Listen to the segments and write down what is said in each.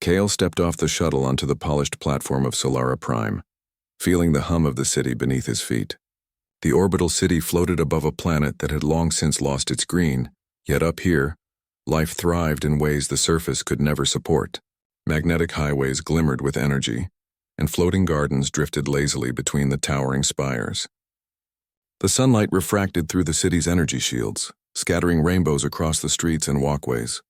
Kale stepped off the shuttle onto the polished platform of Solara Prime, feeling the hum of the city beneath his feet. The orbital city floated above a planet that had long since lost its green, yet up here, life thrived in ways the surface could never support. Magnetic highways glimmered with energy, and floating gardens drifted lazily between the towering spires. The sunlight refracted through the city's energy shields, scattering rainbows across the streets and walkways.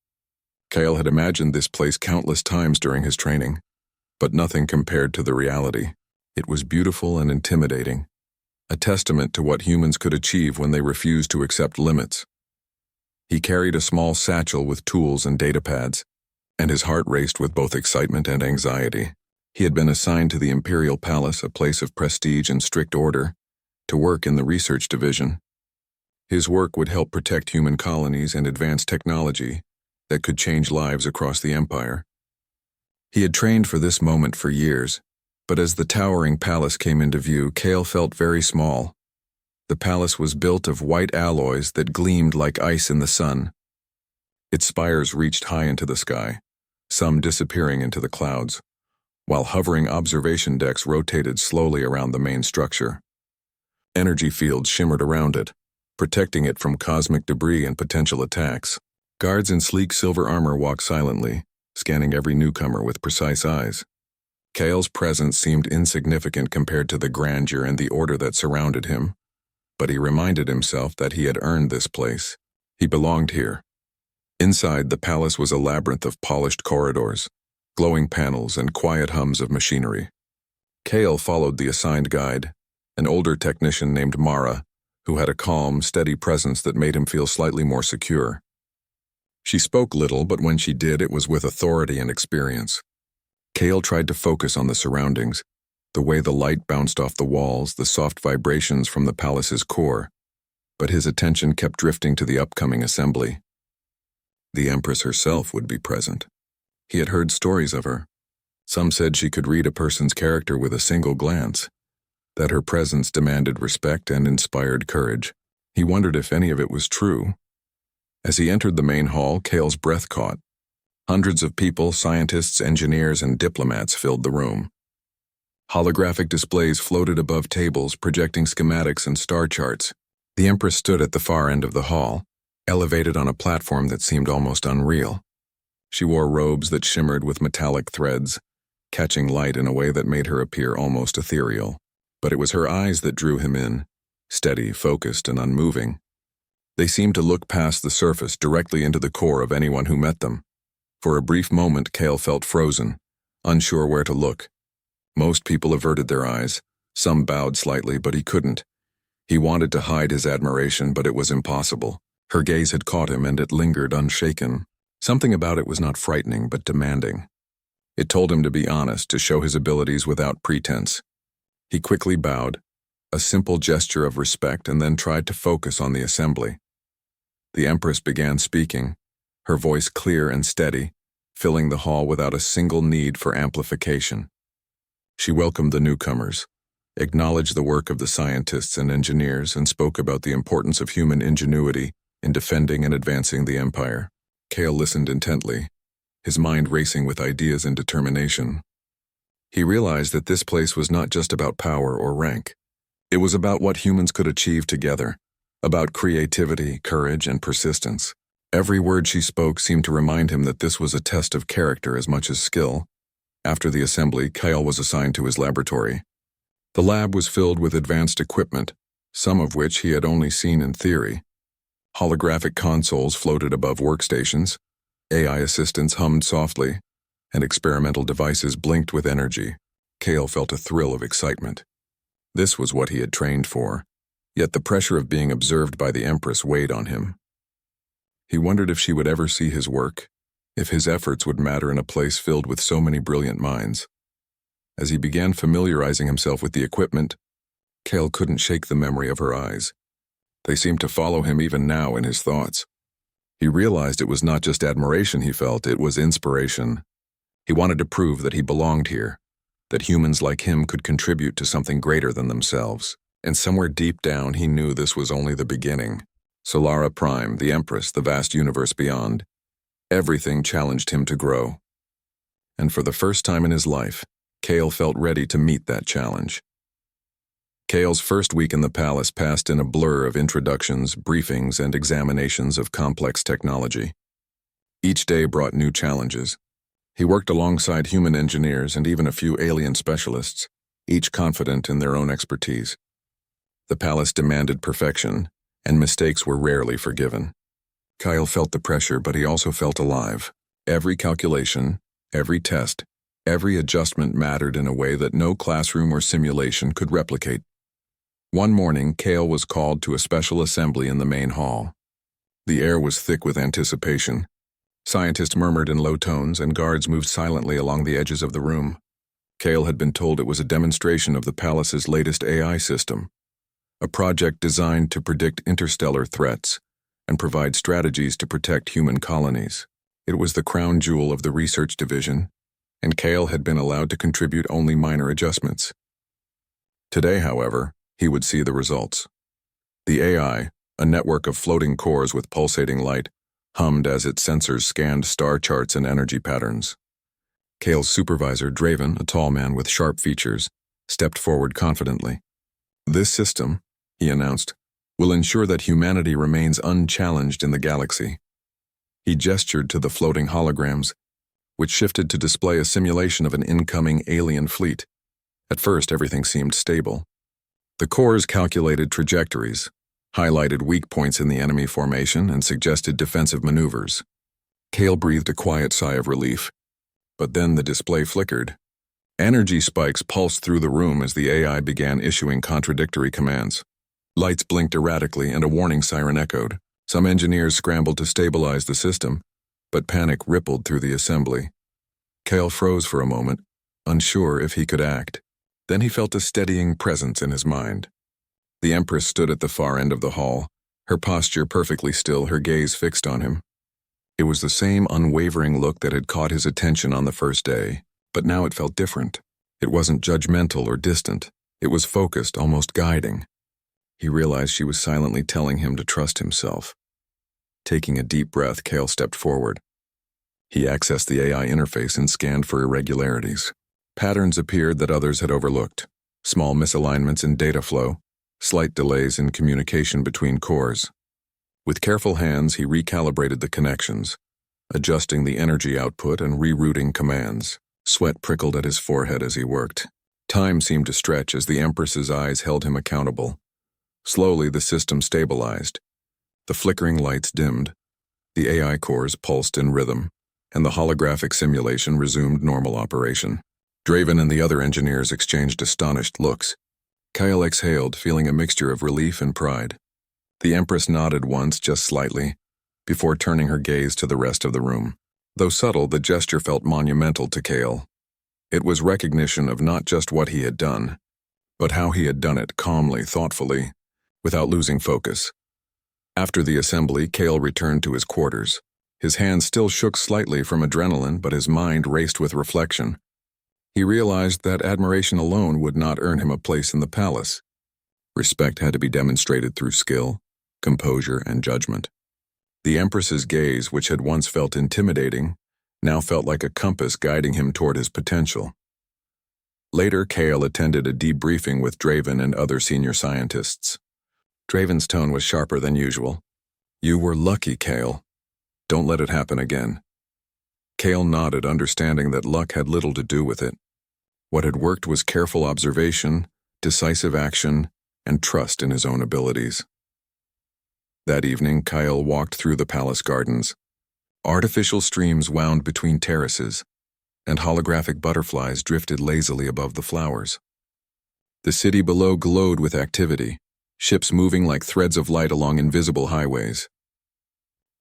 Kale had imagined this place countless times during his training, but nothing compared to the reality. It was beautiful and intimidating, a testament to what humans could achieve when they refused to accept limits. He carried a small satchel with tools and datapads, and his heart raced with both excitement and anxiety. He had been assigned to the Imperial Palace, a place of prestige and strict order, to work in the research division. His work would help protect human colonies and advance technology that could change lives across the Empire. He had trained for this moment for years, but as the towering palace came into view, Kale felt very small. The palace was built of white alloys that gleamed like ice in the sun. Its spires reached high into the sky, some disappearing into the clouds, while hovering observation decks rotated slowly around the main structure. Energy fields shimmered around it, protecting it from cosmic debris and potential attacks. Guards in sleek silver armor walked silently, scanning every newcomer with precise eyes. Kale's presence seemed insignificant compared to the grandeur and the order that surrounded him, but he reminded himself that he had earned this place. He belonged here. Inside, the palace was a labyrinth of polished corridors, glowing panels, and quiet hums of machinery. Kale followed the assigned guide, an older technician named Mara, who had a calm, steady presence that made him feel slightly more secure. She spoke little, but when she did, it was with authority and experience. Kale tried to focus on the surroundings, the way the light bounced off the walls, the soft vibrations from the palace's core, but his attention kept drifting to the upcoming assembly. The Empress herself would be present. He had heard stories of her. Some said she could read a person's character with a single glance, that her presence demanded respect and inspired courage. He wondered if any of it was true. As he entered the main hall, Kale's breath caught. Hundreds of people, scientists, engineers, and diplomats filled the room. Holographic displays floated above tables, projecting schematics and star charts. The Empress stood at the far end of the hall, elevated on a platform that seemed almost unreal. She wore robes that shimmered with metallic threads, catching light in a way that made her appear almost ethereal. But it was her eyes that drew him in, steady, focused, and unmoving. They seemed to look past the surface, directly into the core of anyone who met them. For a brief moment, Kale felt frozen, unsure where to look. Most people averted their eyes. Some bowed slightly, but he couldn't. He wanted to hide his admiration, but it was impossible. Her gaze had caught him, and it lingered unshaken. Something about it was not frightening, but demanding. It told him to be honest, to show his abilities without pretense. He quickly bowed, a simple gesture of respect, and then tried to focus on the assembly. The Empress began speaking, her voice clear and steady, filling the hall without a single need for amplification. She welcomed the newcomers, acknowledged the work of the scientists and engineers, and spoke about the importance of human ingenuity in defending and advancing the Empire. Kale listened intently, his mind racing with ideas and determination. He realized that this place was not just about power or rank. It was about what humans could achieve together, about creativity, courage, and persistence. Every word she spoke seemed to remind him that this was a test of character as much as skill. After the assembly, Kale was assigned to his laboratory. The lab was filled with advanced equipment, some of which he had only seen in theory. Holographic consoles floated above workstations, AI assistants hummed softly, and experimental devices blinked with energy. Kale felt a thrill of excitement. This was what he had trained for, yet the pressure of being observed by the Empress weighed on him. He wondered if she would ever see his work, if his efforts would matter in a place filled with so many brilliant minds. As he began familiarizing himself with the equipment, Kale couldn't shake the memory of her eyes. They seemed to follow him even now in his thoughts. He realized it was not just admiration he felt, it was inspiration. He wanted to prove that he belonged here, that humans like him could contribute to something greater than themselves. And somewhere deep down, he knew this was only the beginning. Solara Prime, the Empress, the vast universe beyond. Everything challenged him to grow. And And for the first time in his life, Kale felt ready to meet that challenge. Kale's first week in the palace passed in a blur of introductions, briefings, and examinations of complex technology. Each day brought new challenges. He worked alongside human engineers and even a few alien specialists, each confident in their own expertise. The palace demanded perfection, and mistakes were rarely forgiven. Kyle felt the pressure, but he also felt alive. Every calculation, every test, every adjustment mattered in a way that no classroom or simulation could replicate. One morning, Kale was called to a special assembly in the main hall. The air was thick with anticipation. Scientists murmured in low tones, and guards moved silently along the edges of the room. Kale had been told it was a demonstration of the palace's latest AI system, a project designed to predict interstellar threats and provide strategies to protect human colonies. It was the crown jewel of the research division, and Kale had been allowed to contribute only minor adjustments. Today, however, he would see the results. The AI, a network of floating cores with pulsating light, hummed as its sensors scanned star charts and energy patterns. Kale's supervisor, Draven, a tall man with sharp features, stepped forward confidently. "This system," he announced, "will ensure that humanity remains unchallenged in the galaxy." He gestured to the floating holograms, which shifted to display a simulation of an incoming alien fleet. At first, everything seemed stable. The cores calculated trajectories, highlighted weak points in the enemy formation, and suggested defensive maneuvers. Kale breathed a quiet sigh of relief. But then the display flickered. Energy spikes pulsed through the room as the AI began issuing contradictory commands. Lights blinked erratically and a warning siren echoed. Some engineers scrambled to stabilize the system, but panic rippled through the assembly. Kale froze for a moment, unsure if he could act. Then he felt a steadying presence in his mind. The Empress stood at the far end of the hall, her posture perfectly still, her gaze fixed on him. It was the same unwavering look that had caught his attention on the first day, but now it felt different. It wasn't judgmental or distant. It was focused, almost guiding. He realized she was silently telling him to trust himself. Taking a deep breath, Kale stepped forward. He accessed the AI interface and scanned for irregularities. Patterns appeared that others had overlooked. Small misalignments in data flow, slight delays in communication between cores. With careful hands, he recalibrated the connections, adjusting the energy output and rerouting commands. Sweat prickled at his forehead as he worked. Time seemed to stretch as the Empress's eyes held him accountable. Slowly, the system stabilized. The flickering lights dimmed, the AI cores pulsed in rhythm, and the holographic simulation resumed normal operation. Draven and the other engineers exchanged astonished looks. Kyle exhaled, feeling a mixture of relief and pride. The Empress nodded once, just slightly, before turning her gaze to the rest of the room. Though subtle, the gesture felt monumental to Kale. It was recognition of not just what he had done, but how he had done it calmly, thoughtfully, without losing focus. After the assembly, Kale returned to his quarters. His hands still shook slightly from adrenaline, but his mind raced with reflection. He realized that admiration alone would not earn him a place in the palace. Respect had to be demonstrated through skill, composure, and judgment. The Empress's gaze, which had once felt intimidating, now felt like a compass guiding him toward his potential. Later, Kale attended a debriefing with Draven and other senior scientists. Draven's tone was sharper than usual. "You were lucky, Kale. Don't let it happen again." Kale nodded, understanding that luck had little to do with it. What had worked was careful observation, decisive action, and trust in his own abilities. That evening, Kyle walked through the palace gardens. Artificial streams wound between terraces, and holographic butterflies drifted lazily above the flowers. The city below glowed with activity, ships moving like threads of light along invisible highways.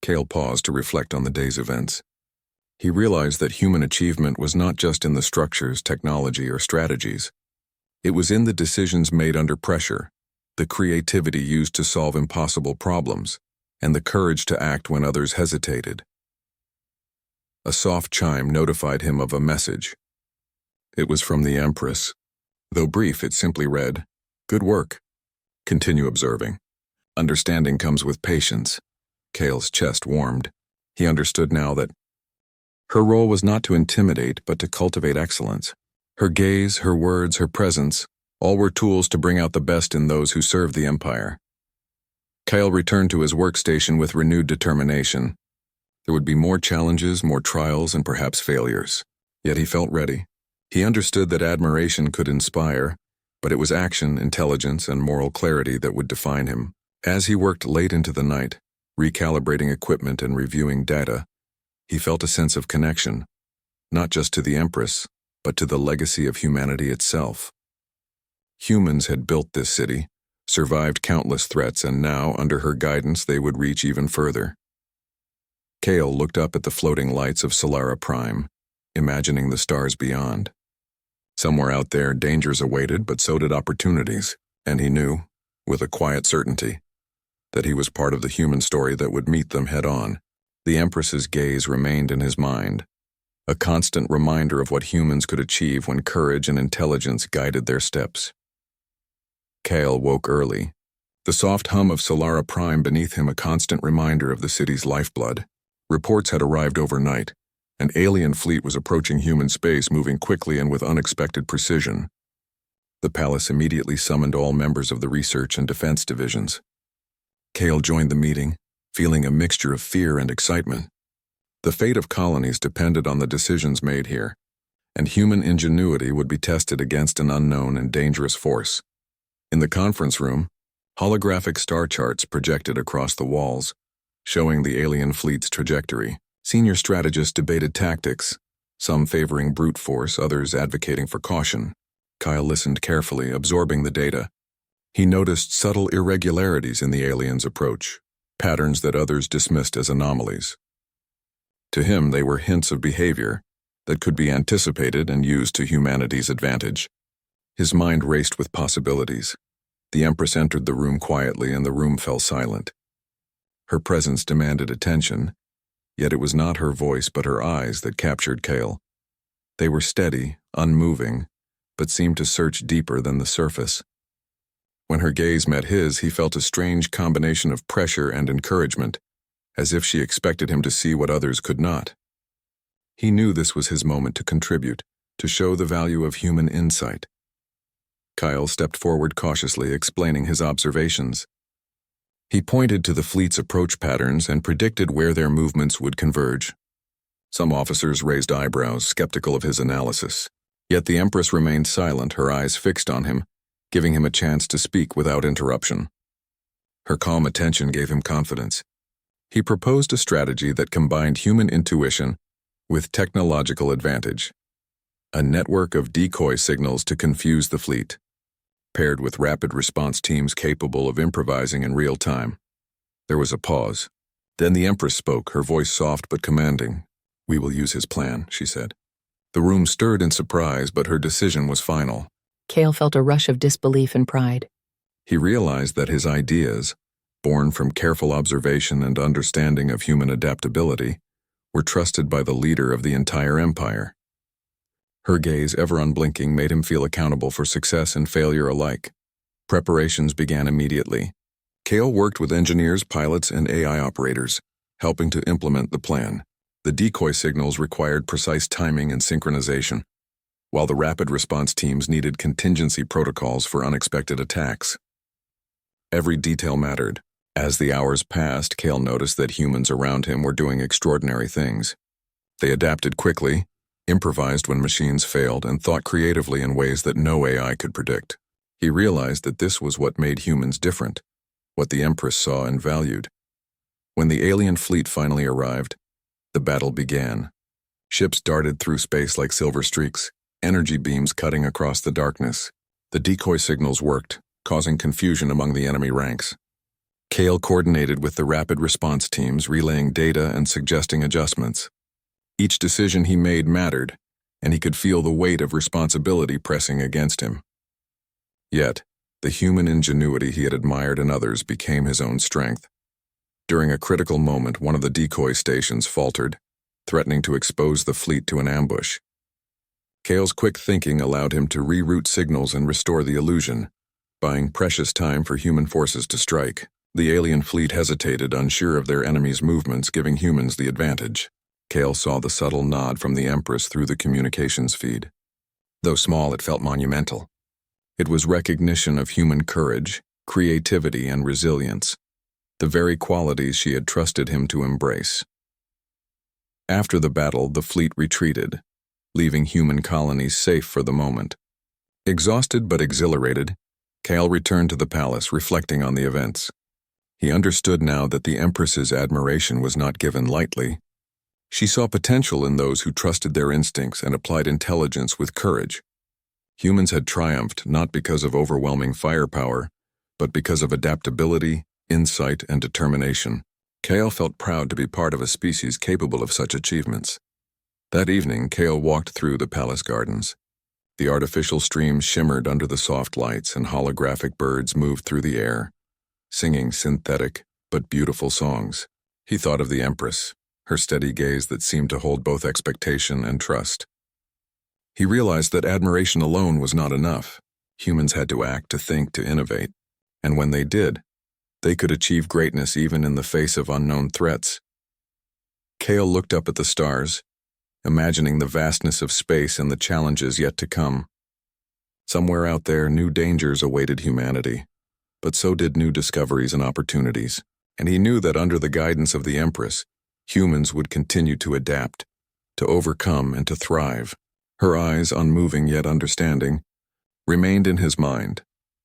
Kale paused to reflect on the day's events. He realized that human achievement was not just in the structures, technology, or strategies. It was in the decisions made under pressure, the creativity used to solve impossible problems, and the courage to act when others hesitated. A soft chime notified him of a message. It was from the Empress. Though brief, it simply read, "Good work. Continue observing. Understanding comes with patience." Kale's chest warmed. He understood now that Her role was not to intimidate, but to cultivate excellence. Her gaze, her words, her presence, all were tools to bring out the best in those who served the Empire. Kyle returned to his workstation with renewed determination. There would be more challenges, more trials, and perhaps failures. Yet he felt ready. He understood that admiration could inspire, but it was action, intelligence, and moral clarity that would define him. As he worked late into the night, recalibrating equipment and reviewing data, he felt a sense of connection, not just to the Empress, but to the legacy of humanity itself. Humans had built this city, survived countless threats, and now, under her guidance, they would reach even further. Kale looked up at the floating lights of Solara Prime, imagining the stars beyond. Somewhere out there, dangers awaited, but so did opportunities, and he knew, with a quiet certainty, that he was part of the human story that would meet them head-on. The Empress's gaze remained in his mind, a constant reminder of what humans could achieve when courage and intelligence guided their steps. Kale woke early, the soft hum of Solara Prime beneath him a constant reminder of the city's lifeblood. Reports had arrived overnight. An alien fleet was approaching human space, moving quickly and with unexpected precision. The palace immediately summoned all members of the research and defense divisions. Kale joined the meeting, feeling a mixture of fear and excitement. The fate of colonies depended on the decisions made here, and human ingenuity would be tested against an unknown and dangerous force. In the conference room, holographic star charts projected across the walls, showing the alien fleet's trajectory. Senior strategists debated tactics, some favoring brute force, others advocating for caution. Kyle listened carefully, absorbing the data. He noticed subtle irregularities in the aliens' approach, patterns that others dismissed as anomalies. To him, they were hints of behavior that could be anticipated and used to humanity's advantage. His mind raced with possibilities. The Empress entered the room quietly, and the room fell silent. Her presence demanded attention, yet it was not her voice but her eyes that captured Kale. They were steady, unmoving, but seemed to search deeper than the surface. When her gaze met his, he felt a strange combination of pressure and encouragement, as if she expected him to see what others could not. He knew this was his moment to contribute, to show the value of human insight. Kyle stepped forward cautiously, explaining his observations. He pointed to the fleet's approach patterns and predicted where their movements would converge. Some officers raised eyebrows, skeptical of his analysis. Yet the Empress remained silent, her eyes fixed on him, giving him a chance to speak without interruption. Her calm attention gave him confidence. He proposed a strategy that combined human intuition with technological advantage. A network of decoy signals to confuse the fleet, paired with rapid response teams capable of improvising in real time. There was a pause. Then the Empress spoke, her voice soft but commanding. "We will use his plan," she said. The room stirred in surprise, but her decision was final. Kale felt a rush of disbelief and pride. He realized that his ideas, born from careful observation and understanding of human adaptability, were trusted by the leader of the entire empire. Her gaze, ever unblinking, made him feel accountable for success and failure alike. Preparations began immediately. Kale worked with engineers, pilots, and AI operators, helping to implement the plan. The decoy signals required precise timing and synchronization, while the rapid response teams needed contingency protocols for unexpected attacks. Every detail mattered. As the hours passed, Kale noticed that humans around him were doing extraordinary things. They adapted quickly, improvised when machines failed, and thought creatively in ways that no AI could predict. He realized that this was what made humans different, what the Empress saw and valued. When the alien fleet finally arrived, the battle began. Ships darted through space like silver streaks, energy beams cutting across the darkness. The decoy signals worked, causing confusion among the enemy ranks. Kale coordinated with the rapid response teams, relaying data and suggesting adjustments. Each decision he made mattered, and he could feel the weight of responsibility pressing against him. Yet, the human ingenuity he had admired in others became his own strength. During a critical moment, one of the decoy stations faltered, threatening to expose the fleet to an ambush. Kale's quick thinking allowed him to reroute signals and restore the illusion, buying precious time for human forces to strike. The alien fleet hesitated, unsure of their enemy's movements, giving humans the advantage. Kale saw the subtle nod from the Empress through the communications feed. Though small, it felt monumental. It was recognition of human courage, creativity, and resilience, the very qualities she had trusted him to embrace. After the battle, the fleet retreated, leaving human colonies safe for the moment. Exhausted but exhilarated, Kale returned to the palace, reflecting on the events. He understood now that the Empress's admiration was not given lightly. She saw potential in those who trusted their instincts and applied intelligence with courage. Humans had triumphed not because of overwhelming firepower, but because of adaptability, insight, and determination. Kale felt proud to be part of a species capable of such achievements. That evening, Kale walked through the palace gardens. The artificial streams shimmered under the soft lights, and holographic birds moved through the air, singing synthetic but beautiful songs. He thought of the Empress, her steady gaze that seemed to hold both expectation and trust. He realized that admiration alone was not enough. Humans had to act, to think, to innovate. And when they did, they could achieve greatness even in the face of unknown threats. Kale looked up at the stars, imagining the vastness of space and the challenges yet to come. Somewhere out there, new dangers awaited humanity, but so did new discoveries and opportunities. And he knew that under the guidance of the Empress, humans would continue to adapt, to overcome, and to thrive. Her eyes, unmoving yet understanding, remained in his mind,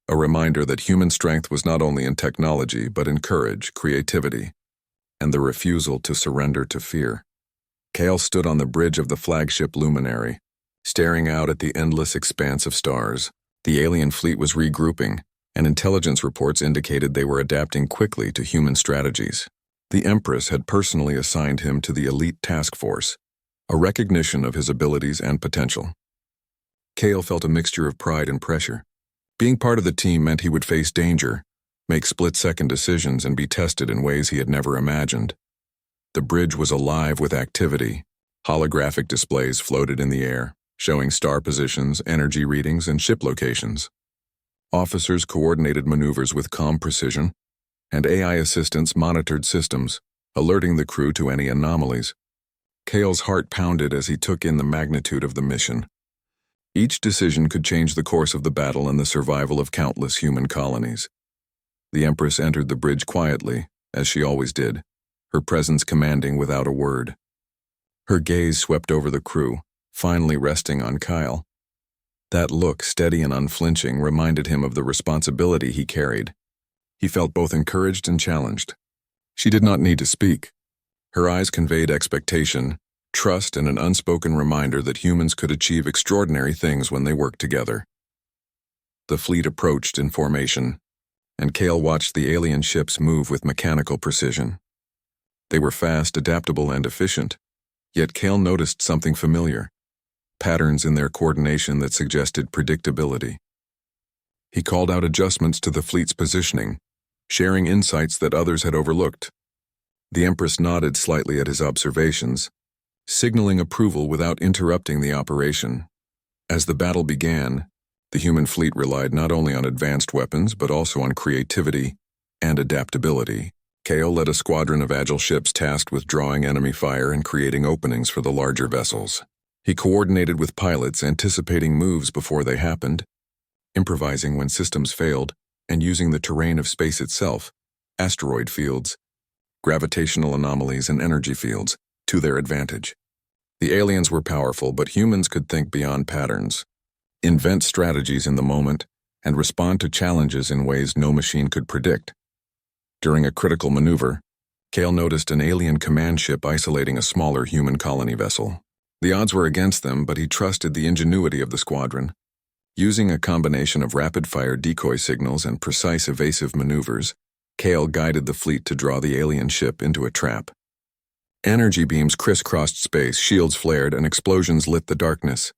a reminder that human strength was not only in technology but in courage, creativity, and the refusal to surrender to fear. Kale stood on the bridge of the flagship luminary, staring out at the endless expanse of stars. The alien fleet was regrouping, and intelligence reports indicated they were adapting quickly to human strategies. The Empress had personally assigned him to the elite task force, a recognition of his abilities and potential. Kale felt a mixture of pride and pressure. Being part of the team meant he would face danger, make split-second decisions, and be tested in ways he had never imagined. The bridge was alive with activity. Holographic displays floated in the air, showing star positions, energy readings, and ship locations. Officers coordinated maneuvers with calm precision, and AI assistants monitored systems, alerting the crew to any anomalies. Kale's heart pounded as he took in the magnitude of the mission. Each decision could change the course of the battle and the survival of countless human colonies. The Empress entered the bridge quietly, as she always did, her presence commanding without a word. Her gaze swept over the crew, finally resting on Kyle. That look, steady and unflinching, reminded him of the responsibility he carried. He felt both encouraged and challenged. She did not need to speak. Her eyes conveyed expectation, trust, and an unspoken reminder that humans could achieve extraordinary things when they worked together. The fleet approached in formation, and Kale watched the alien ships move with mechanical precision. They were fast, adaptable, and efficient, yet Kale noticed something familiar, patterns in their coordination that suggested predictability. He called out adjustments to the fleet's positioning, sharing insights that others had overlooked. The Empress nodded slightly at his observations, signaling approval without interrupting the operation. As the battle began, the human fleet relied not only on advanced weapons but also on creativity and adaptability. Kale led a squadron of agile ships tasked with drawing enemy fire and creating openings for the larger vessels. He coordinated with pilots, anticipating moves before they happened, improvising when systems failed, and using the terrain of space itself, asteroid fields, gravitational anomalies, and energy fields, to their advantage. The aliens were powerful, but humans could think beyond patterns, invent strategies in the moment, and respond to challenges in ways no machine could predict. During a critical maneuver, Kale noticed an alien command ship isolating a smaller human colony vessel. The odds were against them, but he trusted the ingenuity of the squadron. Using a combination of rapid-fire decoy signals and precise evasive maneuvers, Kale guided the fleet to draw the alien ship into a trap. Energy beams crisscrossed space, shields flared, and explosions lit the darkness.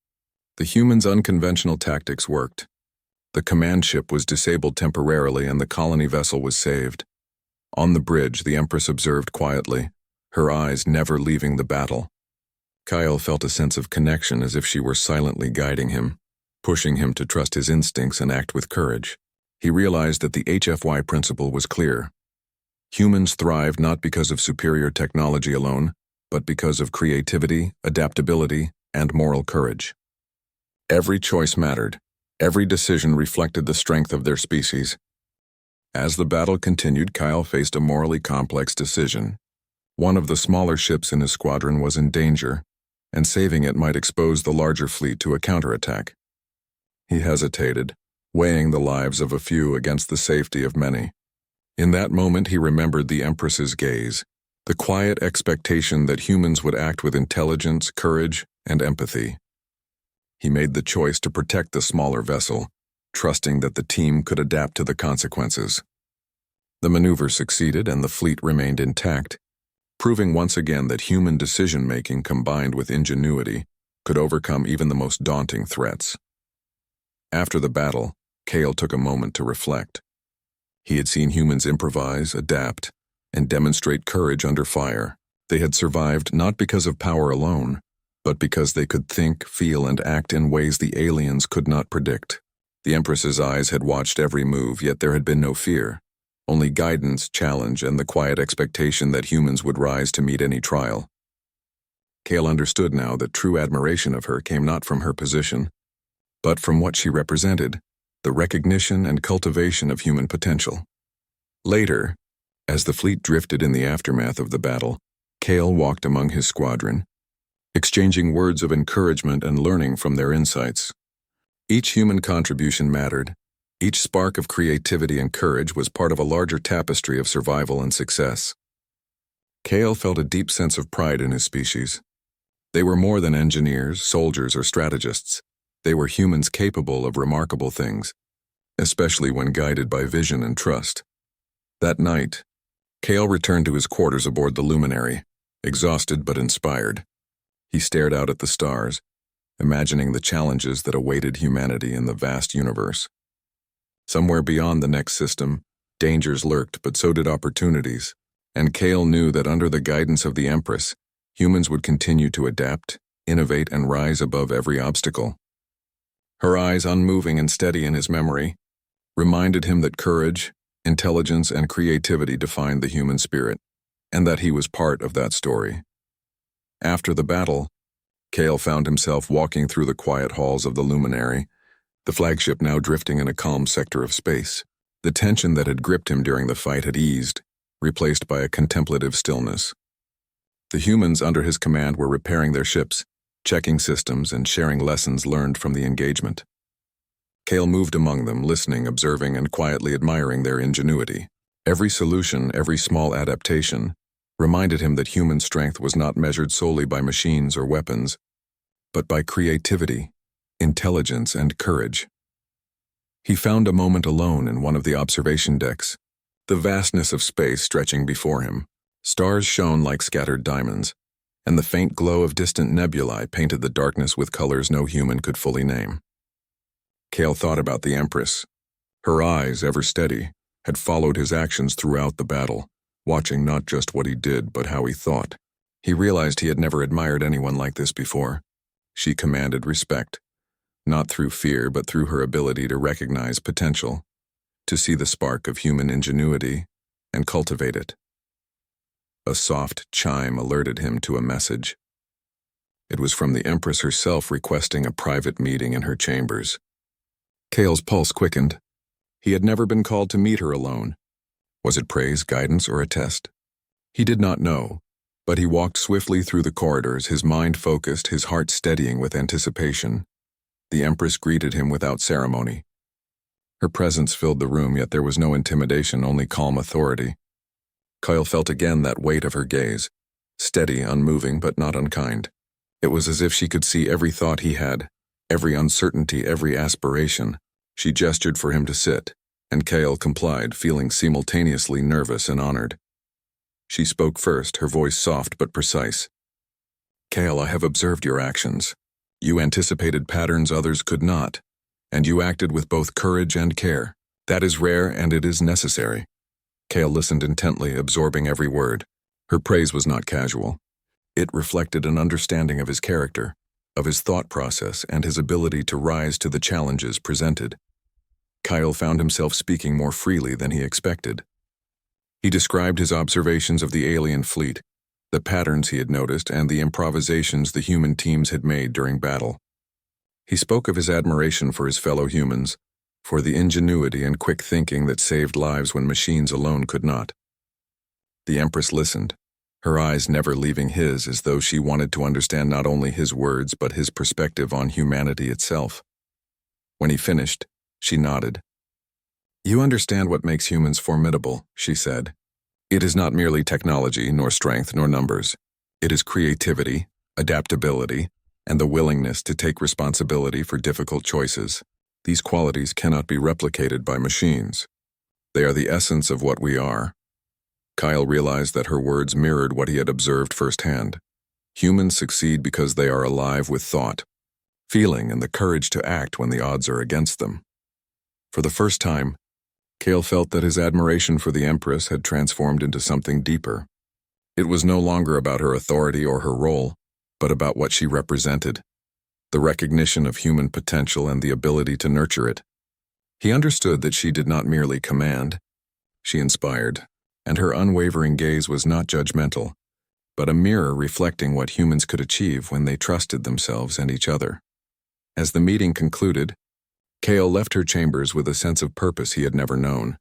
The humans' unconventional tactics worked. The command ship was disabled temporarily and the colony vessel was saved. On the bridge, the Empress observed quietly, her eyes never leaving the battle. Kyle felt a sense of connection, as if she were silently guiding him, pushing him to trust his instincts and act with courage. He realized that the HFY principle was clear. Humans thrived not because of superior technology alone, but because of creativity, adaptability, and moral courage. Every choice mattered. Every decision reflected the strength of their species. As the battle continued, Kyle faced a morally complex decision. One of the smaller ships in his squadron was in danger, and saving it might expose the larger fleet to a counterattack. He hesitated, weighing the lives of a few against the safety of many. In that moment, he remembered the Empress's gaze, the quiet expectation that humans would act with intelligence, courage, and empathy. He made the choice to protect the smaller vessel, trusting that the team could adapt to the consequences. The maneuver succeeded and the fleet remained intact, proving once again that human decision-making combined with ingenuity could overcome even the most daunting threats. After the battle, Kale took a moment to reflect. He had seen humans improvise, adapt, and demonstrate courage under fire. They had survived not because of power alone, but because they could think, feel, and act in ways the aliens could not predict. The Empress's eyes had watched every move, yet there had been no fear. Only guidance, challenge, and the quiet expectation that humans would rise to meet any trial. Kale understood now that true admiration of her came not from her position, but from what she represented, the recognition and cultivation of human potential. Later, as the fleet drifted in the aftermath of the battle, Kale walked among his squadron, exchanging words of encouragement and learning from their insights. Each human contribution mattered. Each spark of creativity and courage was part of a larger tapestry of survival and success. Kale felt a deep sense of pride in his species. They were more than engineers, soldiers, or strategists. They were humans capable of remarkable things, especially when guided by vision and trust. That night, Kale returned to his quarters aboard the Luminary, exhausted but inspired. He stared out at the stars, imagining the challenges that awaited humanity in the vast universe. Somewhere beyond the next system, dangers lurked, but so did opportunities, and Kale knew that under the guidance of the Empress, humans would continue to adapt, innovate, and rise above every obstacle. Her eyes, unmoving and steady in his memory, reminded him that courage, intelligence, and creativity defined the human spirit, and that he was part of that story. After the battle, Kale found himself walking through the quiet halls of the Luminary, the flagship now drifting in a calm sector of space. The tension that had gripped him during the fight had eased, replaced by a contemplative stillness. The humans under his command were repairing their ships, checking systems, and sharing lessons learned from the engagement. Kale moved among them, listening, observing, and quietly admiring their ingenuity. Every solution, every small adaptation, reminded him that human strength was not measured solely by machines or weapons, but by creativity, intelligence, and courage. He found a moment alone in one of the observation decks, the vastness of space stretching before him. Stars shone like scattered diamonds, and the faint glow of distant nebulae painted the darkness with colors no human could fully name. Kale thought about the Empress. Her eyes, ever steady, had followed his actions throughout the battle, watching not just what he did, but how he thought. He realized he had never admired anyone like this before. She commanded respect, not through fear, but through her ability to recognize potential, to see the spark of human ingenuity, and cultivate it. A soft chime alerted him to a message. It was from the Empress herself requesting a private meeting in her chambers. Kale's pulse quickened. He had never been called to meet her alone. Was it praise, guidance, or a test? He did not know, but he walked swiftly through the corridors, his mind focused, his heart steadying with anticipation. The Empress greeted him without ceremony. Her presence filled the room, yet there was no intimidation, only calm authority. Kyle felt again that weight of her gaze, steady, unmoving, but not unkind. It was as if she could see every thought he had, every uncertainty, every aspiration. She gestured for him to sit, and Kale complied, feeling simultaneously nervous and honored. She spoke first, her voice soft but precise. "Kale, I have observed your actions. You anticipated patterns others could not, and you acted with both courage and care. That is rare and it is necessary." Kale listened intently, absorbing every word. Her praise was not casual. It reflected an understanding of his character, of his thought process, and his ability to rise to the challenges presented. Kyle found himself speaking more freely than he expected. He described his observations of the alien fleet, the patterns he had noticed, and the improvisations the human teams had made during battle. He spoke of his admiration for his fellow humans, for the ingenuity and quick thinking that saved lives when machines alone could not. The Empress listened, her eyes never leaving his, as though she wanted to understand not only his words but his perspective on humanity itself. When he finished, she nodded. "You understand what makes humans formidable," she said. "It is not merely technology, nor strength, nor numbers. It is creativity, adaptability, and the willingness to take responsibility for difficult choices. These qualities cannot be replicated by machines. They are the essence of what we are." Kyle realized that her words mirrored what he had observed firsthand. Humans succeed because they are alive with thought, feeling, and the courage to act when the odds are against them. For the first time, Kale felt that his admiration for the Empress had transformed into something deeper. It was no longer about her authority or her role, but about what she represented, the recognition of human potential and the ability to nurture it. He understood that she did not merely command, she inspired, and her unwavering gaze was not judgmental, but a mirror reflecting what humans could achieve when they trusted themselves and each other. As the meeting concluded, Kale left her chambers with a sense of purpose he had never known.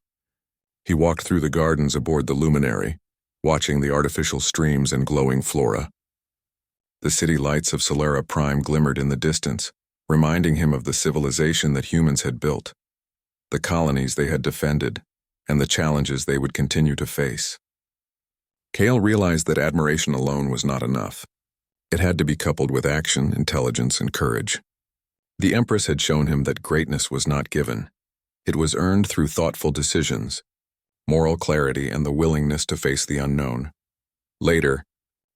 He walked through the gardens aboard the luminary, watching the artificial streams and glowing flora. The city lights of Solara Prime glimmered in the distance, reminding him of the civilization that humans had built, the colonies they had defended, and the challenges they would continue to face. Kale realized that admiration alone was not enough. It had to be coupled with action, intelligence, and courage. The Empress had shown him that greatness was not given. It was earned through thoughtful decisions, moral clarity, and the willingness to face the unknown. Later,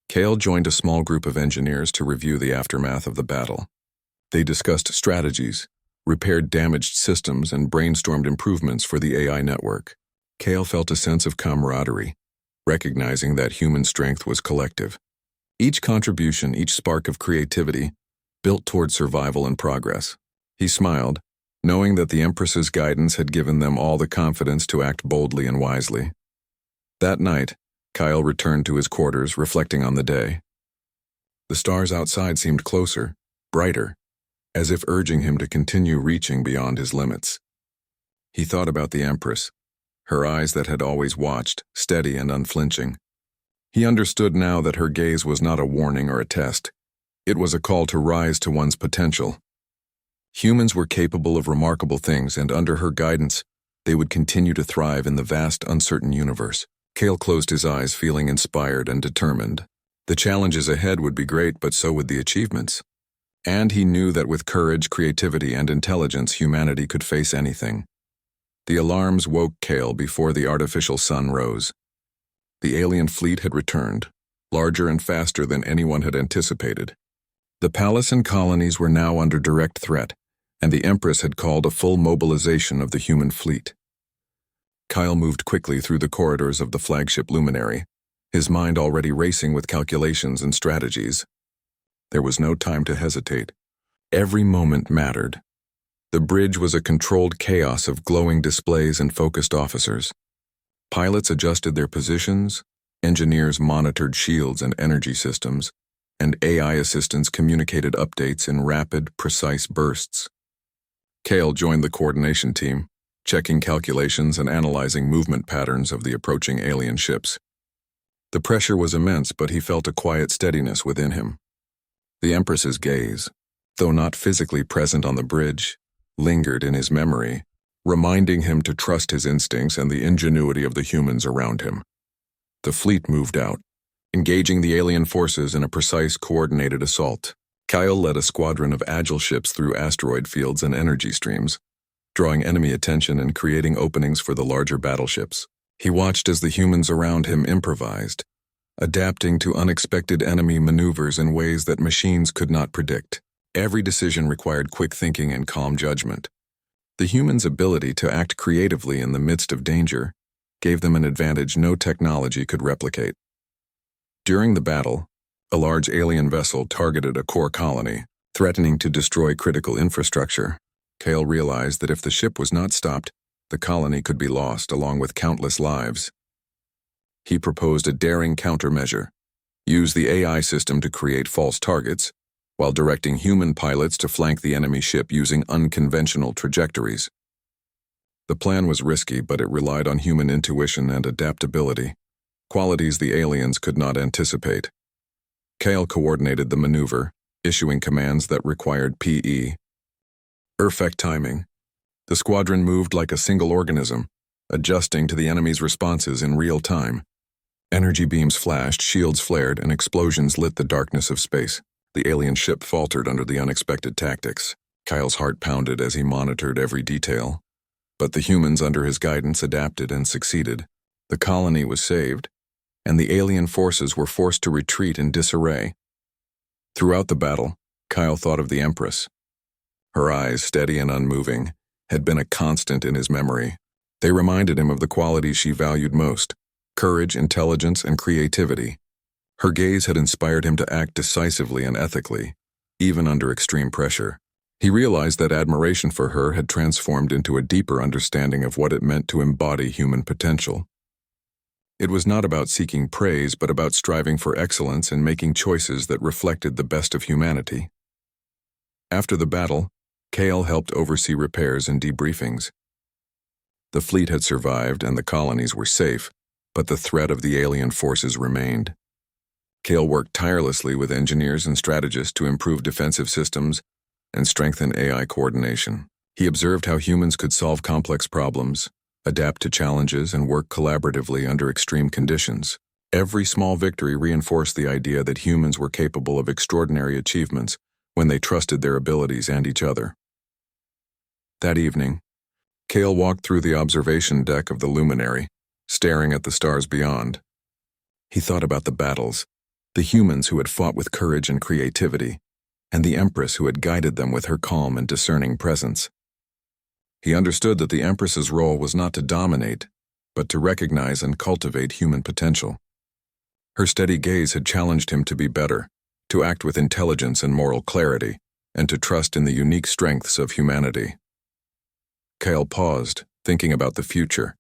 Kale joined a small group of engineers to review the aftermath of the battle. They discussed strategies, repaired damaged systems, and brainstormed improvements for the AI network. Kale felt a sense of camaraderie, recognizing that human strength was collective. Each contribution, each spark of creativity, built toward survival and progress. He smiled, knowing that the Empress's guidance had given them all the confidence to act boldly and wisely. That night, Kyle returned to his quarters, reflecting on the day. The stars outside seemed closer, brighter, as if urging him to continue reaching beyond his limits. He thought about the Empress, her eyes that had always watched, steady and unflinching. He understood now that her gaze was not a warning or a test. It was a call to rise to one's potential. Humans were capable of remarkable things, and under her guidance, they would continue to thrive in the vast, uncertain universe. Kale closed his eyes, feeling inspired and determined. The challenges ahead would be great, but so would the achievements. And he knew that with courage, creativity, and intelligence, humanity could face anything. The alarms woke Kale before the artificial sun rose. The alien fleet had returned, larger and faster than anyone had anticipated. The palace and colonies were now under direct threat, and the Empress had called a full mobilization of the human fleet. Kyle moved quickly through the corridors of the flagship luminary, his mind already racing with calculations and strategies. There was no time to hesitate. Every moment mattered. The bridge was a controlled chaos of glowing displays and focused officers. Pilots adjusted their positions, engineers monitored shields and energy systems, and AI assistants communicated updates in rapid, precise bursts. Kale joined the coordination team, checking calculations and analyzing movement patterns of the approaching alien ships. The pressure was immense, but he felt a quiet steadiness within him. The Empress's gaze, though not physically present on the bridge, lingered in his memory, reminding him to trust his instincts and the ingenuity of the humans around him. The fleet moved out, engaging the alien forces in a precise, coordinated assault. Kyle led a squadron of agile ships through asteroid fields and energy streams, drawing enemy attention and creating openings for the larger battleships. He watched as the humans around him improvised, adapting to unexpected enemy maneuvers in ways that machines could not predict. Every decision required quick thinking and calm judgment. The humans' ability to act creatively in the midst of danger gave them an advantage no technology could replicate. During the battle, a large alien vessel targeted a core colony, threatening to destroy critical infrastructure. Kale realized that if the ship was not stopped, the colony could be lost along with countless lives. He proposed a daring countermeasure, use the AI system to create false targets, while directing human pilots to flank the enemy ship using unconventional trajectories. The plan was risky, but it relied on human intuition and adaptability, qualities the aliens could not anticipate. Kale coordinated the maneuver, issuing commands that required perfect timing. The squadron moved like a single organism, adjusting to the enemy's responses in real time. Energy beams flashed, shields flared, and explosions lit the darkness of space. The alien ship faltered under the unexpected tactics. Kyle's heart pounded as he monitored every detail. But the humans under his guidance adapted and succeeded. The colony was saved, and the alien forces were forced to retreat in disarray. Throughout the battle, Kyle thought of the Empress. Her eyes, steady and unmoving, had been a constant in his memory. They reminded him of the qualities she valued most: courage, intelligence, and creativity. Her gaze had inspired him to act decisively and ethically, even under extreme pressure. He realized that admiration for her had transformed into a deeper understanding of what it meant to embody human potential. It was not about seeking praise, but about striving for excellence and making choices that reflected the best of humanity. After the battle, Kale helped oversee repairs and debriefings. The fleet had survived and the colonies were safe, but the threat of the alien forces remained. Kale worked tirelessly with engineers and strategists to improve defensive systems and strengthen AI coordination. He observed how humans could solve complex problems, adapt to challenges, and work collaboratively under extreme conditions. Every small victory reinforced the idea that humans were capable of extraordinary achievements when they trusted their abilities and each other. That evening, Kale walked through the observation deck of the Luminary, staring at the stars beyond. He thought about the battles, the humans who had fought with courage and creativity, and the Empress who had guided them with her calm and discerning presence. He understood that the Empress's role was not to dominate, but to recognize and cultivate human potential. Her steady gaze had challenged him to be better, to act with intelligence and moral clarity, and to trust in the unique strengths of humanity. Kale paused, thinking about the future.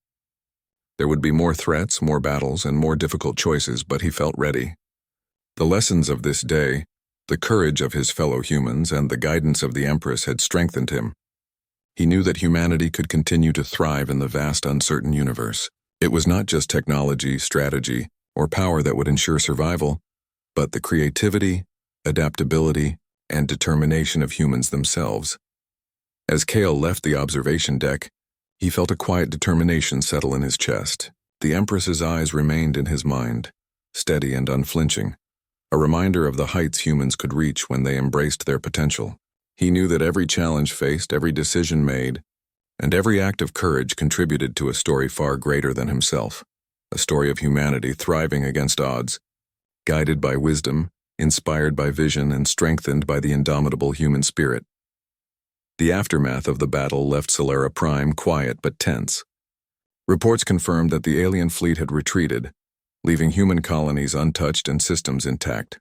There would be more threats, more battles, and more difficult choices, but he felt ready. The lessons of this day, the courage of his fellow humans, and the guidance of the Empress had strengthened him. He knew that humanity could continue to thrive in the vast, uncertain universe. It was not just technology, strategy, or power that would ensure survival, but the creativity, adaptability, and determination of humans themselves. As Kale left the observation deck, he felt a quiet determination settle in his chest. The Empress's eyes remained in his mind, steady and unflinching, a reminder of the heights humans could reach when they embraced their potential. He knew that every challenge faced, every decision made, and every act of courage contributed to a story far greater than himself, a story of humanity thriving against odds, guided by wisdom, inspired by vision, and strengthened by the indomitable human spirit. The aftermath of the battle left Solara Prime quiet but tense. Reports confirmed that the alien fleet had retreated, leaving human colonies untouched and systems intact.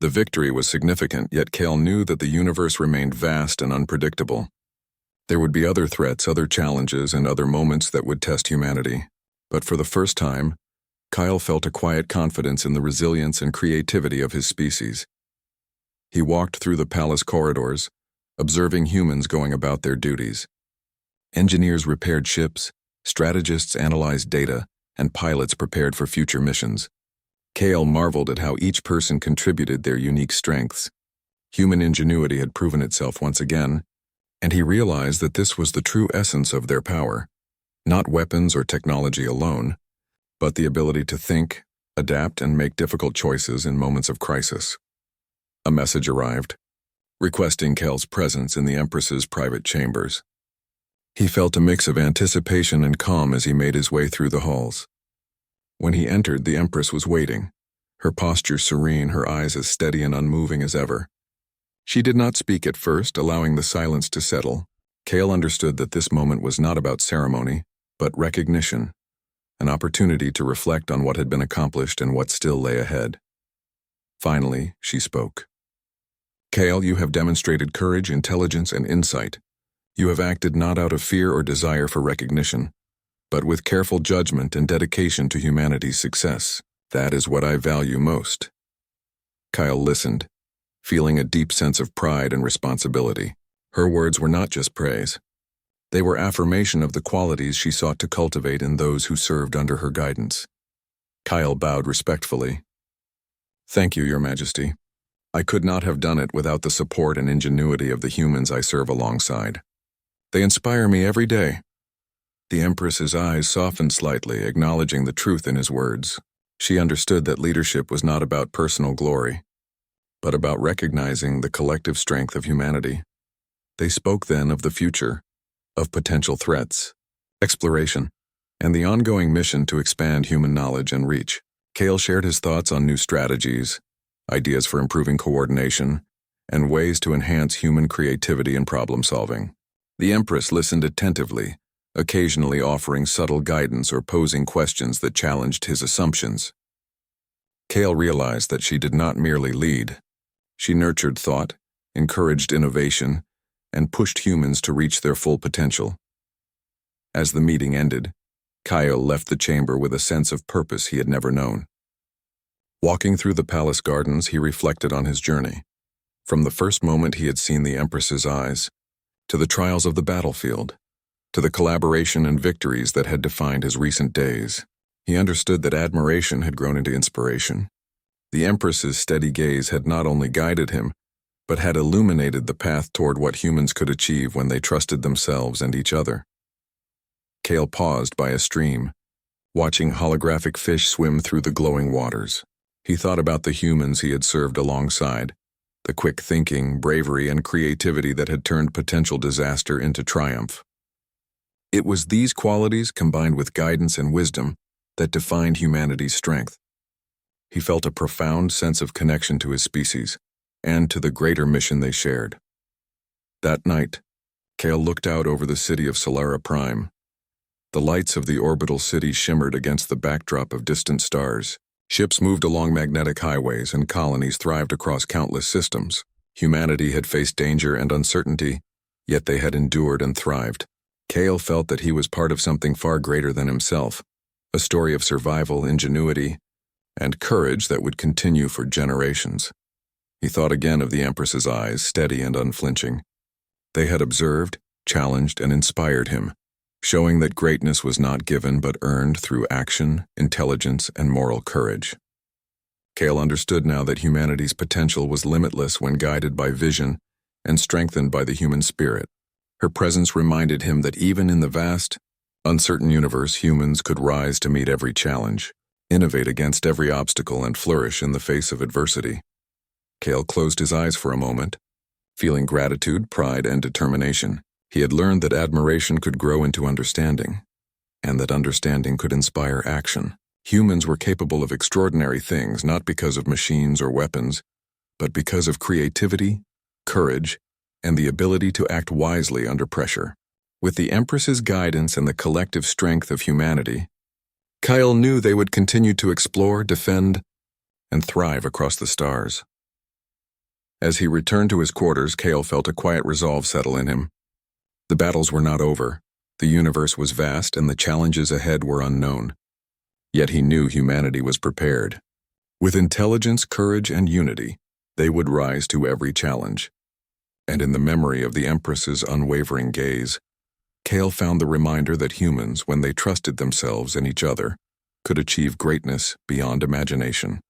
The victory was significant, yet Kale knew that the universe remained vast and unpredictable. There would be other threats, other challenges, and other moments that would test humanity. But for the first time, Kyle felt a quiet confidence in the resilience and creativity of his species. He walked through the palace corridors, observing humans going about their duties. Engineers repaired ships, strategists analyzed data, and pilots prepared for future missions. Kale marveled at how each person contributed their unique strengths. Human ingenuity had proven itself once again, and he realized that this was the true essence of their power, not weapons or technology alone, but the ability to think, adapt, and make difficult choices in moments of crisis. A message arrived, requesting Kale's presence in the Empress's private chambers. He felt a mix of anticipation and calm as he made his way through the halls. When he entered, the Empress was waiting, her posture serene, her eyes as steady and unmoving as ever. She did not speak at first, allowing the silence to settle. Kale understood that this moment was not about ceremony, but recognition, an opportunity to reflect on what had been accomplished and what still lay ahead. Finally, she spoke. Kale, you have demonstrated courage, intelligence, and insight. You have acted not out of fear or desire for recognition, but with careful judgment and dedication to humanity's success. That is what I value most. Kyle listened, feeling a deep sense of pride and responsibility. Her words were not just praise. They were affirmation of the qualities she sought to cultivate in those who served under her guidance. Kyle bowed respectfully. Thank you, Your Majesty. I could not have done it without the support and ingenuity of the humans I serve alongside. They inspire me every day. The Empress's eyes softened slightly, acknowledging the truth in his words. She understood that leadership was not about personal glory, but about recognizing the collective strength of humanity. They spoke then of the future, of potential threats, exploration, and the ongoing mission to expand human knowledge and reach. Kale shared his thoughts on new strategies, ideas for improving coordination, and ways to enhance human creativity and problem-solving. The Empress listened attentively, occasionally offering subtle guidance or posing questions that challenged his assumptions. Kale realized that she did not merely lead. She nurtured thought, encouraged innovation, and pushed humans to reach their full potential. As the meeting ended, Kyle left the chamber with a sense of purpose he had never known. Walking through the palace gardens, he reflected on his journey. From the first moment he had seen the Empress's eyes, to the trials of the battlefield, to the collaboration and victories that had defined his recent days, he understood that admiration had grown into inspiration. The Empress's steady gaze had not only guided him, but had illuminated the path toward what humans could achieve when they trusted themselves and each other. Kale paused by a stream, watching holographic fish swim through the glowing waters. He thought about the humans he had served alongside, the quick thinking, bravery, and creativity that had turned potential disaster into triumph. It was these qualities, combined with guidance and wisdom, that defined humanity's strength. He felt a profound sense of connection to his species, and to the greater mission they shared. That night, Kale looked out over the city of Solara Prime. The lights of the orbital city shimmered against the backdrop of distant stars. Ships moved along magnetic highways, and colonies thrived across countless systems. Humanity had faced danger and uncertainty, yet they had endured and thrived. Kale felt that he was part of something far greater than himself, a story of survival, ingenuity, and courage that would continue for generations. He thought again of the Empress's eyes, steady and unflinching. They had observed, challenged, and inspired him, showing that greatness was not given but earned through action, intelligence, and moral courage. Kale understood now that humanity's potential was limitless when guided by vision and strengthened by the human spirit. Her presence reminded him that even in the vast, uncertain universe, humans could rise to meet every challenge, innovate against every obstacle, and flourish in the face of adversity. Kale closed his eyes for a moment, feeling gratitude, pride, and determination. He had learned that admiration could grow into understanding, and that understanding could inspire action. Humans were capable of extraordinary things, not because of machines or weapons, but because of creativity, courage, and the ability to act wisely under pressure. With the Empress's guidance and the collective strength of humanity, Kyle knew they would continue to explore, defend, and thrive across the stars. As he returned to his quarters, Kale felt a quiet resolve settle in him. The battles were not over, the universe was vast, and the challenges ahead were unknown. Yet he knew humanity was prepared. With intelligence, courage, and unity, they would rise to every challenge. And in the memory of the Empress's unwavering gaze, Kale found the reminder that humans, when they trusted themselves and each other, could achieve greatness beyond imagination.